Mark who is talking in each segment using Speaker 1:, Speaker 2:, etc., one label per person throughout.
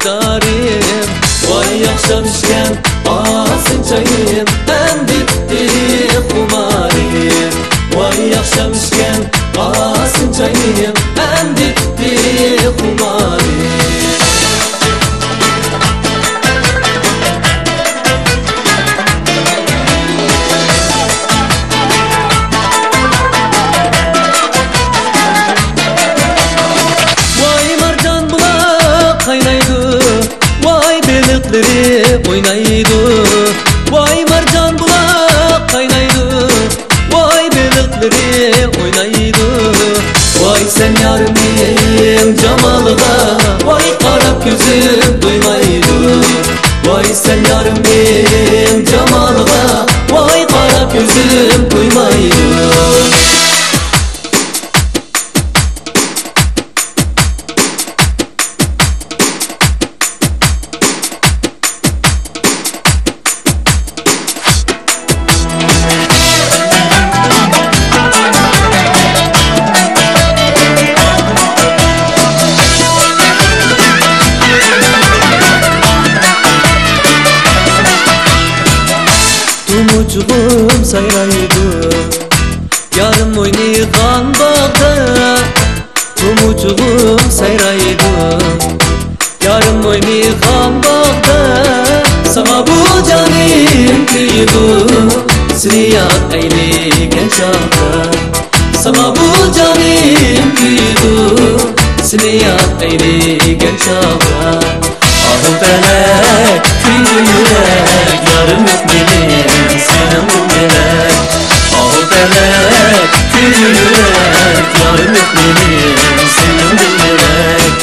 Speaker 1: iftarim. Vay yaşamışken alsın çayım, hem bitti kumarim. Vay yaşamışken alsın çayım, hem bitti kumarim. Oynaydı, vay mercan bulak kaynaydı, vay balıkları oynaydı. Vay sen yarımın cemalığa, vay Arap gözüm duymaydı. Vay sen yarımın cemalığa, vay Arap gözüm duymaydı. Tumucuğum sayraydı, yarım oynayğan bağda. Tumucuğum sayraydı, yarım oynayğan bağda. Sana bu canım kıydı, siyah eyleyen çağda. Sana bu canım kıydı, siyah eyleyen çağda. Ahı felek, kıydı yürek, yarım yok benim senin bu melek. Ahı felek, kıydı yürek, yarım yok benim senin bu melek.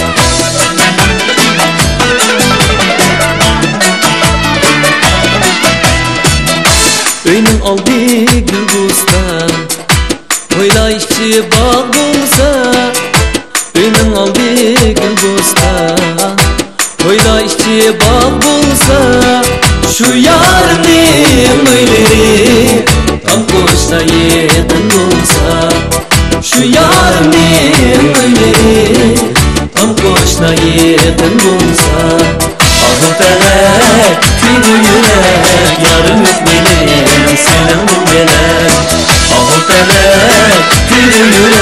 Speaker 1: Önüm aldı gül bustan, oyla işçi bağ bulsa. Önüm aldı gül bustan, oyla işçi bağ bulsa. Şu yarımın öyleri tam koşta yakın bulsa. Şu yarımın öyleri tam koşta yakın bulsa. Ahı felek, kıydı yürek, yarım yok benim senin bu melek. Ahı felek, kıydı yürek,